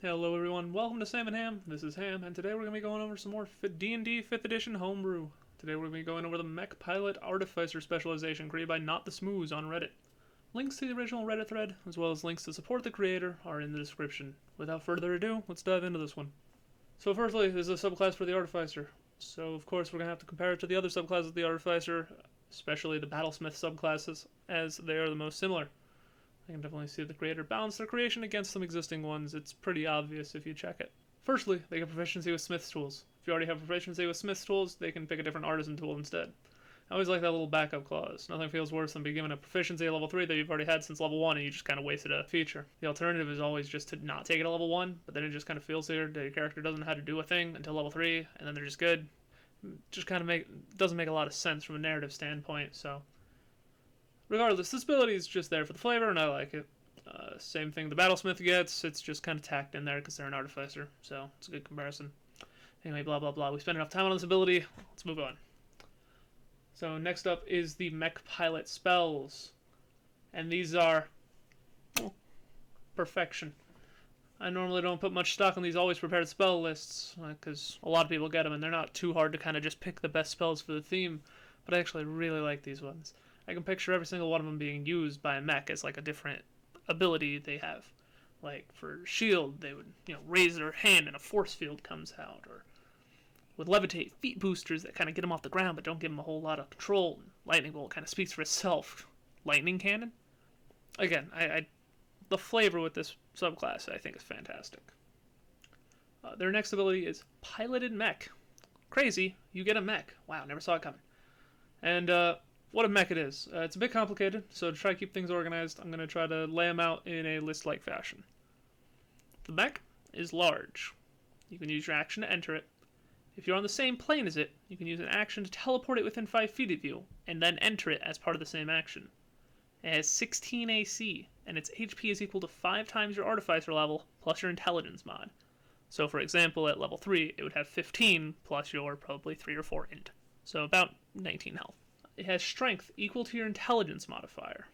Hello everyone, welcome to Sam and Ham. This is Ham, and today we're going to be going over some more D&D 5th edition Homebrew. Today we're going to be going over the Mech Pilot Artificer specialization created by NotTheSmoooze on Reddit. Links to the original Reddit thread, as well as links to support the creator, are in the description. Without further ado, let's dive into this one. So firstly, this is a subclass for the Artificer. So of course we're going to have to compare it to the other subclasses of the Artificer, especially the Battlesmith subclasses, as they are the most similar. I can definitely see the creator balance their creation against some existing ones. It's pretty obvious if you check it. Firstly, they get proficiency with Smith's tools. If you already have proficiency with Smith's tools, they can pick a different artisan tool instead. I always like that little backup clause. Nothing feels worse than being given a proficiency at level 3 that you've already had since level 1 and you just kind of wasted a feature. The alternative is always just to not take it at level 1, but then it just kind of feels weird that your character doesn't know how to do a thing until level 3, and then they're just good. Just kind of doesn't make a lot of sense from a narrative standpoint, so... Regardless, this ability is just there for the flavor, and I like it. Same thing the Battlesmith gets, it's just kind of tacked in there because they're an Artificer, so it's a good comparison. Anyway, blah blah blah, we spent enough time on this ability, let's move on. So next up is the Mech Pilot spells, and these are perfection. I normally don't put much stock on these always prepared spell lists, because a lot of people get them and they're not too hard to kind of just pick the best spells for the theme, but I actually really like these ones. I can picture every single one of them being used by a mech as like a different ability they have. Like for shield, they would, raise their hand and a force field comes out, or with levitate, feet boosters that kind of get them off the ground but don't give them a whole lot of control. And lightning bolt kind of speaks for itself. Lightning cannon. Again, the flavor with this subclass I think is fantastic. Their next ability is piloted mech. Crazy, you get a mech. Wow, never saw it coming. And what a mech it is. It's a bit complicated, so to try to keep things organized, I'm going to try to lay them out in a list-like fashion. The mech is large. You can use your action to enter it. If you're on the same plane as it, you can use an action to teleport it within 5 feet of you, and then enter it as part of the same action. It has 16 AC, and its HP is equal to 5 times your Artificer level, plus your Intelligence mod. So for example, at level 3, it would have 15, plus your probably 3 or 4 int. So about 19 health. It has strength equal to your intelligence modifier.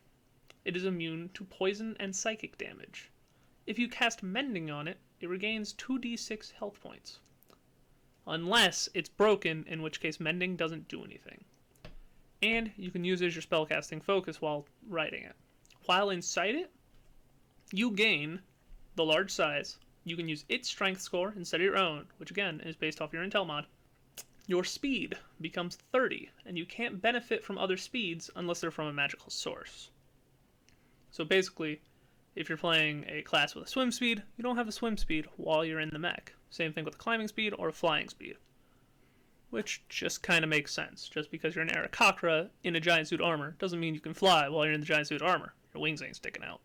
It is immune to poison and psychic damage. If you cast Mending on it, it regains 2d6 health points. Unless it's broken, in which case Mending doesn't do anything. And you can use it as your spellcasting focus while riding it. While inside it, you gain the large size. You can use its strength score instead of your own, which again is based off your intel mod. Your speed becomes 30, and you can't benefit from other speeds unless they're from a magical source. So basically, if you're playing a class with a swim speed, you don't have a swim speed while you're in the mech. Same thing with a climbing speed or a flying speed. Which just kind of makes sense. Just because you're an Aarakocra in a giant suit armor doesn't mean you can fly while you're in the giant suit armor. Your wings ain't sticking out.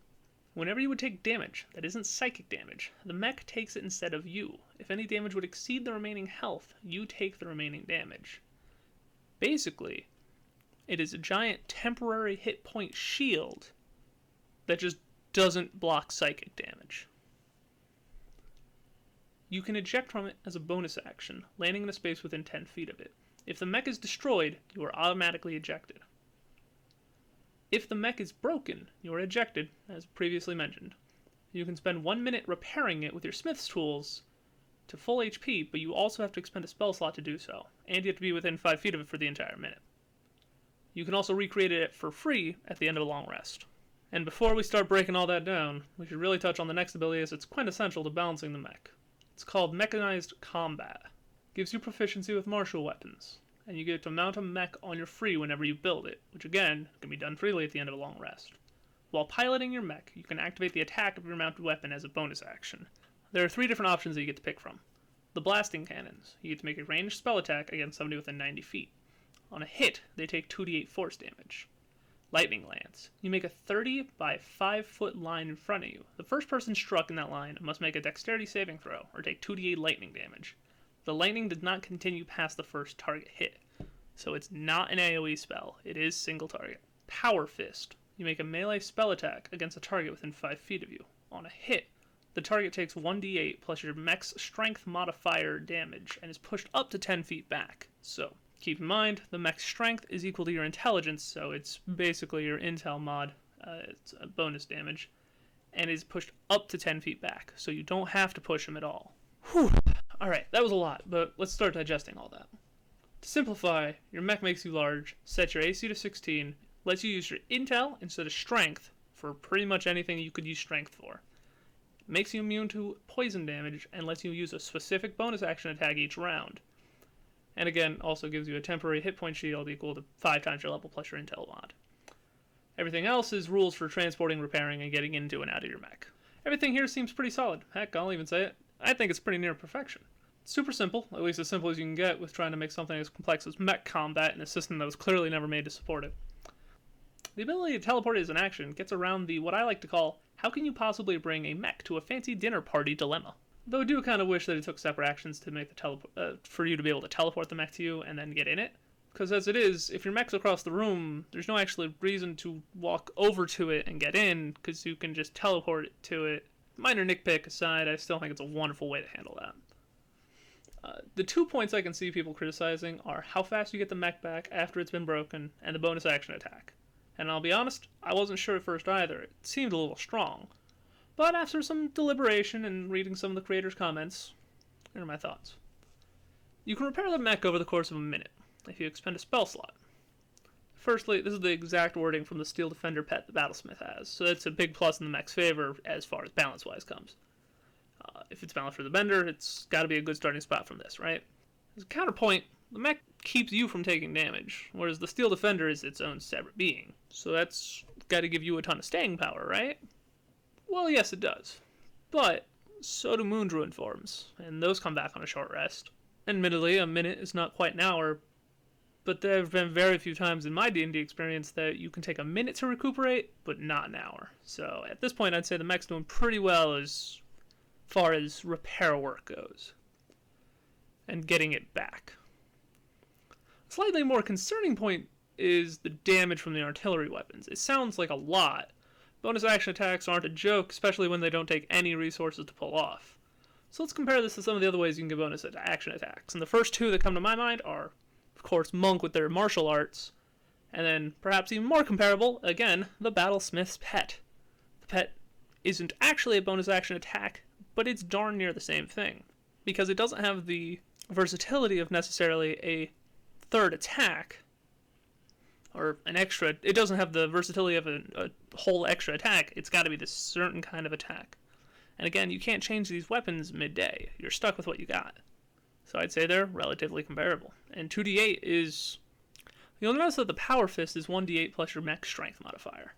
Whenever you would take damage that isn't psychic damage, the mech takes it instead of you. If any damage would exceed the remaining health, you take the remaining damage. Basically, it is a giant temporary hit point shield that just doesn't block psychic damage. You can eject from it as a bonus action, landing in a space within 10 feet of it. If the mech is destroyed, you are automatically ejected. If the mech is broken, you are ejected, as previously mentioned. You can spend 1 minute repairing it with your Smith's tools to full HP, but you also have to expend a spell slot to do so, and you have to be within 5 feet of it for the entire minute. You can also recreate it for free at the end of a long rest. And before we start breaking all that down, we should really touch on the next ability as it's quintessential to balancing the mech. It's called Mechanized Combat. Gives you proficiency with martial weapons, and you get to mount a mech on your free whenever you build it, which again, can be done freely at the end of a long rest. While piloting your mech, you can activate the attack of your mounted weapon as a bonus action. There are 3 different options that you get to pick from. The blasting cannons. You get to make a ranged spell attack against somebody within 90 feet. On a hit, they take 2d8 force damage. Lightning Lance. You make a 30 by 5 foot line in front of you. The first person struck in that line must make a dexterity saving throw, or take 2d8 lightning damage. The lightning does not continue past the first target hit, so it's not an AoE spell, it is single target. Power Fist. You make a melee spell attack against a target within 5 feet of you. On a hit, the target takes 1d8 plus your mech's strength modifier damage, and is pushed up to 10 feet back. So, keep in mind, the mech's strength is equal to your intelligence, so it's basically your intel mod, it's a bonus damage. and is pushed up to 10 feet back, so you don't have to push him at all. Whew. Alright, that was a lot, but let's start digesting all that. To simplify, your mech makes you large, sets your AC to 16, lets you use your intel instead of strength for pretty much anything you could use strength for. Makes you immune to poison damage, and lets you use a specific bonus action attack each round. And again, also gives you a temporary hit point shield equal to 5 times your level plus your intel mod. Everything else is rules for transporting, repairing, and getting into and out of your mech. Everything here seems pretty solid. Heck, I'll even say it. I think it's pretty near perfection. Super simple, at least as simple as you can get with trying to make something as complex as Mech Combat in a system that was clearly never made to support it. The ability to teleport as an action gets around the what I like to call, how can you possibly bring a mech to a fancy dinner party dilemma? Though I do kind of wish that it took separate actions to make the for you to be able to teleport the mech to you and then get in it. Because as it is, if your mech's across the room, there's no actual reason to walk over to it and get in, because you can just teleport it to it. Minor nitpick aside, I still think it's a wonderful way to handle that. The 2 points I can see people criticizing are how fast you get the mech back after it's been broken, and the bonus action attack. And I'll be honest, I wasn't sure at first either. It seemed a little strong. But after some deliberation and reading some of the creators' comments, here are my thoughts. You can repair the mech over the course of a minute, if you expend a spell slot. Firstly, this is the exact wording from the Steel Defender pet the Battlesmith has, so that's a big plus in the mech's favor as far as balance-wise comes. If it's balanced for the Bender, it's got to be a good starting spot from this, right? As a counterpoint, the mech keeps you from taking damage, whereas the Steel Defender is its own separate being. So that's got to give you a ton of staying power, right? Well, yes, it does. But so do Moondruid forms, and those come back on a short rest. Admittedly, a minute is not quite an hour, but there have been very few times in my D&D experience that you can take a minute to recuperate, but not an hour. So at this point, I'd say the mech's doing pretty well as far as repair work goes, and getting it back. A slightly more concerning point is the damage from the artillery weapons. It sounds like a lot. Bonus action attacks aren't a joke, especially when they don't take any resources to pull off. So let's compare this to some of the other ways you can get bonus action attacks. And the first two that come to my mind are, of course, Monk with their martial arts, and then, perhaps even more comparable, again, the Battlesmith's pet. The pet isn't actually a bonus action attack, but it's darn near the same thing, because it doesn't have the versatility of necessarily a third attack, or an extra. It doesn't have the versatility of a whole extra attack. It's got to be this certain kind of attack. And again, you can't change these weapons midday. You're stuck with what you got. So I'd say they're relatively comparable. And 2d8 is... You'll notice that the Power Fist is 1d8 plus your mech strength modifier.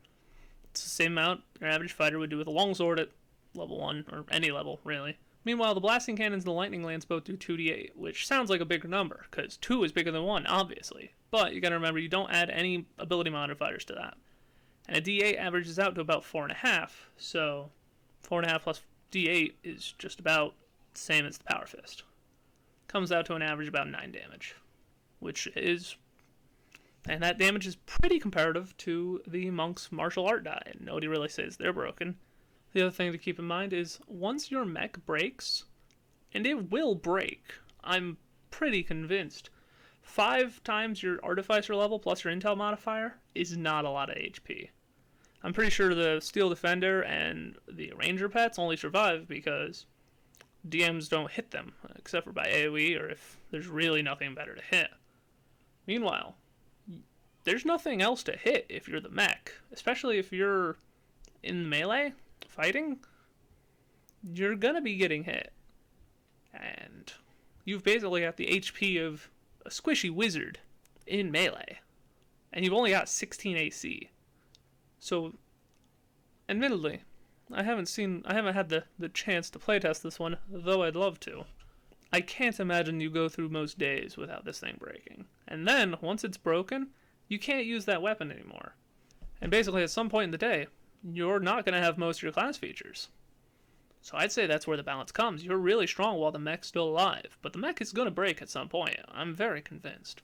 It's the same amount your average fighter would do with a longsword at level 1, or any level, really. Meanwhile, the blasting cannons and the lightning lance both do 2d8, which sounds like a bigger number, because 2 is bigger than 1, obviously. But you gotta remember, you don't add any ability modifiers to that. And a d8 averages out to about 4.5, so 4.5 plus d8 is just about the same as the Power Fist. Comes out to an average about 9 damage, which is... And that damage is pretty comparative to the Monk's martial art die, and nobody really says they're broken. The other thing to keep in mind is, once your mech breaks, and it will break, I'm pretty convinced, 5 times your Artificer level plus your Intel modifier is not a lot of HP. I'm pretty sure the Steel Defender and the Ranger pets only survive because DMs don't hit them, except for by AoE or if there's really nothing better to hit. Meanwhile, there's nothing else to hit if you're the mech, especially if you're in melee fighting. You're gonna be getting hit, and you've basically got the HP of a squishy wizard in melee, and you've only got 16 AC. So, admittedly, I haven't had the chance to playtest this one, though I'd love to. I can't imagine you go through most days without this thing breaking. And then, once it's broken, you can't use that weapon anymore. And basically, at some point in the day, you're not going to have most of your class features. So I'd say that's where the balance comes. You're really strong while the mech's still alive, but the mech is going to break at some point. I'm very convinced.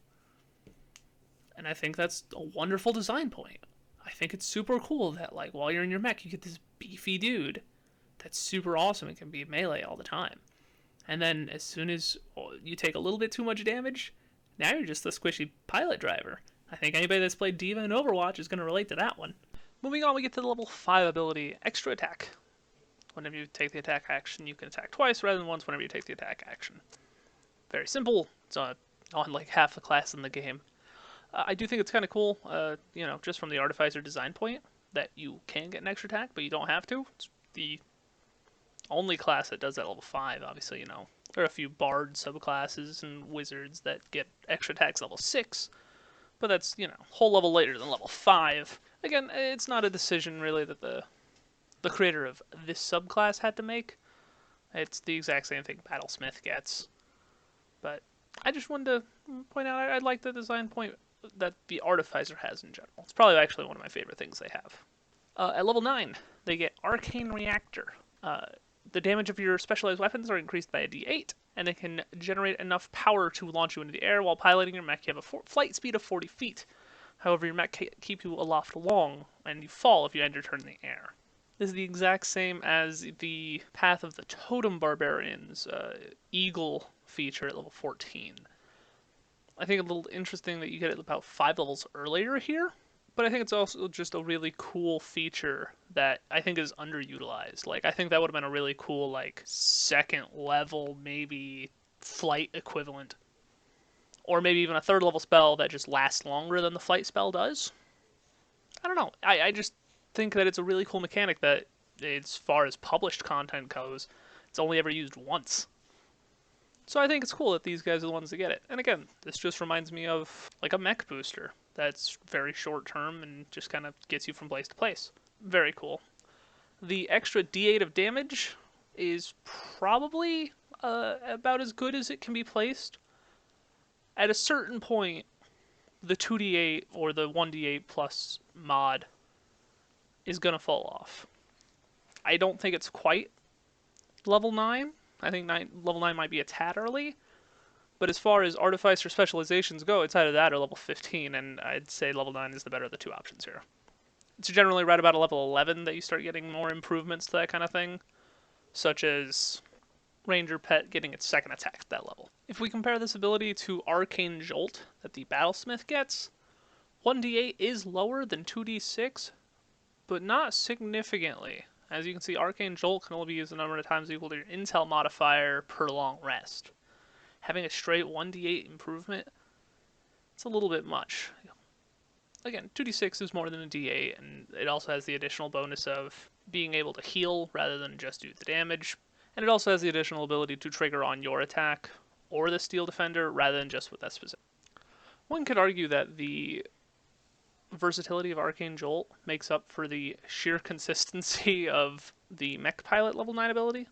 And I think that's a wonderful design point. I think it's super cool that, like, while you're in your mech, you get this beefy dude that's super awesome and can be melee all the time. And then as soon as you take a little bit too much damage, now you're just the squishy pilot driver. I think anybody that's played D.Va in Overwatch is going to relate to that one. Moving on, we get to the level 5 ability, Extra Attack. Whenever you take the attack action, you can attack twice rather than once whenever you take the attack action. Very simple. It's on like half the class in the game. I do think it's kind of cool, just from the Artificer design point, that you can get an extra attack, but you don't have to. It's the only class that does that at level 5, obviously, There are a few Bard subclasses and Wizards that get extra attacks level 6, but that's, whole level later than level 5. Again, it's not a decision, really, that the creator of this subclass had to make. It's the exact same thing Battlesmith gets. But I just wanted to point out I like the design point that the Artificer has in general. It's probably actually one of my favorite things they have. At level 9, they get Arcane Reactor. The damage of your specialized weapons are increased by a d8, and they can generate enough power to launch you into the air. While piloting your mech, you have a flight speed of 40 feet. However, your mech can keep you aloft long, and you fall if you end your turn in the air. This is the exact same as the Path of the Totem Barbarians Eagle feature at level 14. I think a little interesting that you get it about 5 levels earlier here, but I think it's also just a really cool feature that I think is underutilized. Like, I think that would have been a really cool, like, second level, maybe flight equivalent. Or maybe even a third level spell that just lasts longer than the flight spell does. I don't know. I just think that it's a really cool mechanic that, as far as published content goes, it's only ever used once. So I think it's cool that these guys are the ones that get it. And again, this just reminds me of like a mech booster that's very short term and just kind of gets you from place to place. Very cool. The extra d8 of damage is probably about as good as it can be placed. At a certain point, the 2d8 or the 1d8 plus mod is going to fall off. I don't think it's quite level 9. I think level 9 might be a tad early. But as far as Artificer specializations go, it's either that or level 15, and I'd say level 9 is the better of the two options here. It's generally right about a level 11 that you start getting more improvements to that kind of thing, such as Ranger Pet getting its second attack at that level. If we compare this ability to Arcane Jolt that the Battlesmith gets, 1d8 is lower than 2d6, but not significantly. As you can see, Arcane Jolt can only be used a number of times equal to your Intel modifier per long rest. Having a straight 1d8 improvement, it's a little bit much. Again, 2d6 is more than a d8, and it also has the additional bonus of being able to heal rather than just do the damage. And it also has the additional ability to trigger on your attack or the Steel Defender rather than just with that specific. One could argue that the versatility of Arcane Jolt makes up for the sheer consistency of the Mech Pilot level 9 ability.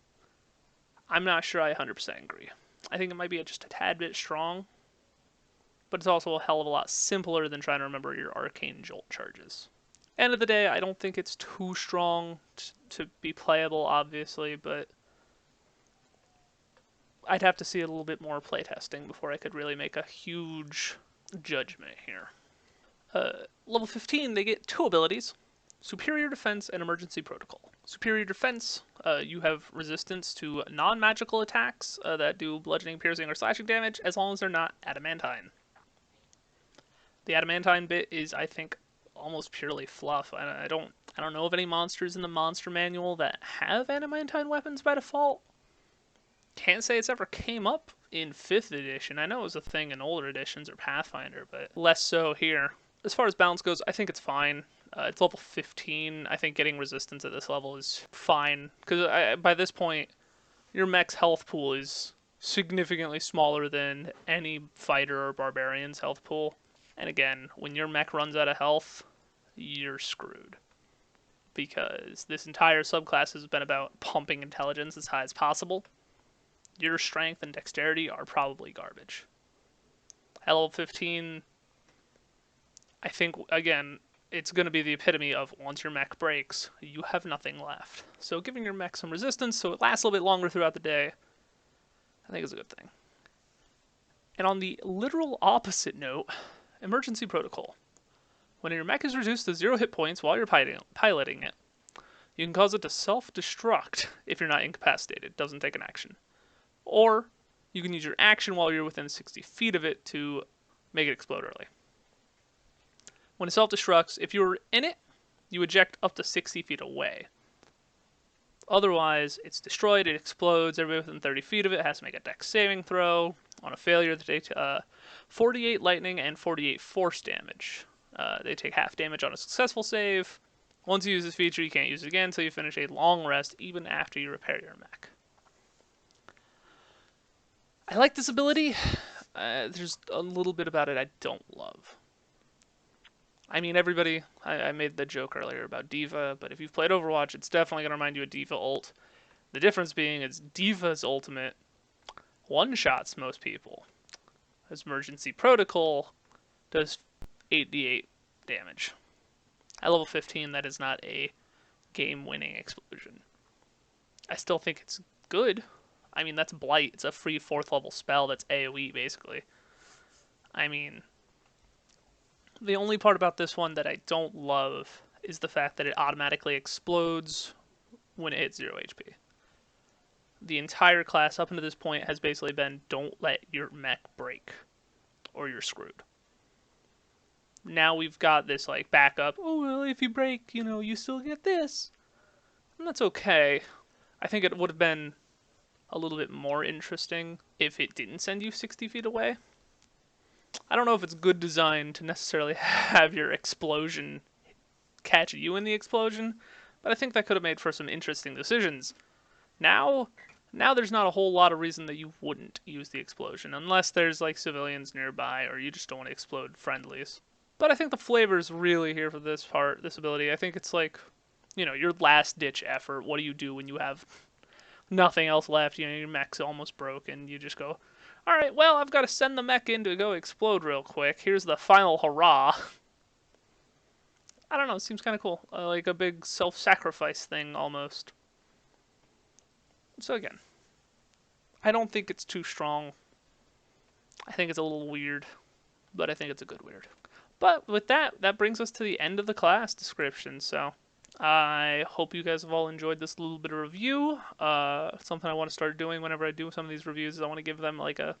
I'm not sure I 100% agree. I think it might be just a tad bit strong, but it's also a hell of a lot simpler than trying to remember your Arcane Jolt charges. End of the day, I don't think it's too strong to be playable, obviously, but I'd have to see a little bit more playtesting before I could really make a huge judgment here. Level 15, they get 2 abilities, Superior Defense and Emergency Protocol. Superior Defense, you have resistance to non-magical attacks that do bludgeoning, piercing, or slashing damage, as long as they're not adamantine. The adamantine bit is, I think, almost purely fluff. I don't know of any monsters in the monster manual that have adamantine weapons by default. Can't say it's ever came up in 5th edition. I know it was a thing in older editions or Pathfinder, but less so here. As far as balance goes, I think it's fine. It's level 15. I think getting resistance at this level is fine, because by this point, your mech's health pool is significantly smaller than any fighter or barbarian's health pool. And again, when your mech runs out of health, you're screwed. Because this entire subclass has been about pumping intelligence as high as possible. Your strength and dexterity are probably garbage. At level 15, I think, again, it's going to be the epitome of once your mech breaks, you have nothing left. So giving your mech some resistance so it lasts a little bit longer throughout the day, I think is a good thing. And on the literal opposite note, Emergency Protocol. When your mech is reduced to 0 hit points while you're piloting it, you can cause it to self-destruct if you're not incapacitated. It doesn't take an action. Or you can use your action while you're within 60 feet of it to make it explode early. When it self-destructs, if you're in it, you eject up to 60 feet away. Otherwise, it's destroyed, it explodes, everybody within 30 feet of it has to make a dex saving throw. On a failure, they take 48 lightning and 48 force damage. They take half damage on a successful save. Once you use this feature, you can't use it again until you finish a long rest, even after you repair your mech. I like this ability. There's a little bit about it I don't love. I mean, everybody, I made the joke earlier about D.Va, but if you've played Overwatch, it's definitely going to remind you of D.Va ult. The difference being is D.Va's ultimate one-shots most people. His emergency protocol does 8d8 damage. At level 15, that is not a game-winning explosion. I still think it's good. I mean, that's Blight. It's a free 4th level spell that's AoE, basically. I mean, the only part about this one that I don't love is the fact that it automatically explodes when it hits 0 HP. The entire class up until this point has basically been don't let your mech break or you're screwed. Now we've got this like backup, oh well, if you break, you still get this. And that's okay. I think it would have been a little bit more interesting if it didn't send you 60 feet away. I don't know if it's good design to necessarily have your explosion catch you in the explosion, but I think that could have made for some interesting decisions. Now there's not a whole lot of reason that you wouldn't use the explosion, unless there's like civilians nearby or you just don't want to explode friendlies. But I think the flavor is really here for this ability. I think it's like, your last ditch effort. What do you do when you have nothing else left? Your mech's almost broken. You just go, all right, well, I've got to send the mech in to go explode real quick. Here's the final hurrah. I don't know, it seems kind of cool. Like a big self-sacrifice thing, almost. So again, I don't think it's too strong. I think it's a little weird, but I think it's a good weird. But with that brings us to the end of the class description, so I hope you guys have all enjoyed this little bit of review. Something I want to start doing whenever I do some of these reviews is I want to give them like a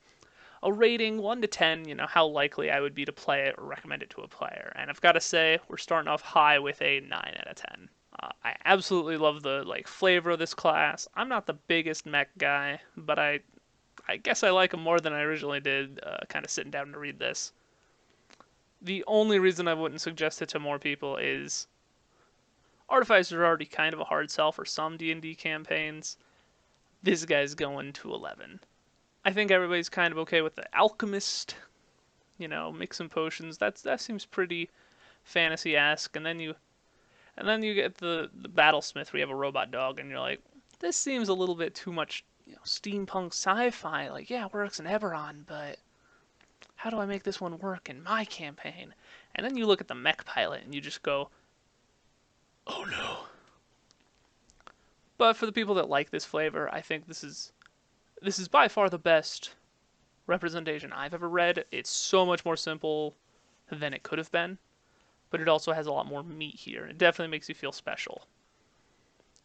rating 1 to 10, how likely I would be to play it or recommend it to a player. And I've got to say, we're starting off high with a 9 out of 10. I absolutely love the flavor of this class. I'm not the biggest mech guy, but I guess I like him more than I originally did, kind of sitting down to read this. The only reason I wouldn't suggest it to more people is Artificer are already kind of a hard sell for some D&D campaigns. This guy's going to 11. I think everybody's kind of okay with the Alchemist, mixing potions. That seems pretty fantasy-esque. And then you get the Battlesmith where you have a robot dog, and you're like, this seems a little bit too much, steampunk sci-fi. Like, yeah, it works in Eberron, but how do I make this one work in my campaign? And then you look at the Mech Pilot, and you just go, oh no. But for the people that like this flavor, I think this is by far the best representation I've ever read. It's so much more simple than it could have been, but it also has a lot more meat here. It definitely makes you feel special,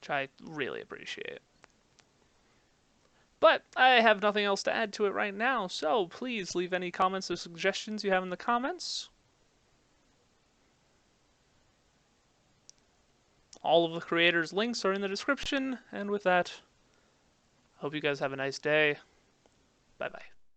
which I really appreciate. But I have nothing else to add to it right now, so please leave any comments or suggestions you have in the comments. All of the creators' links are in the description, and with that, hope you guys have a nice day. Bye-bye.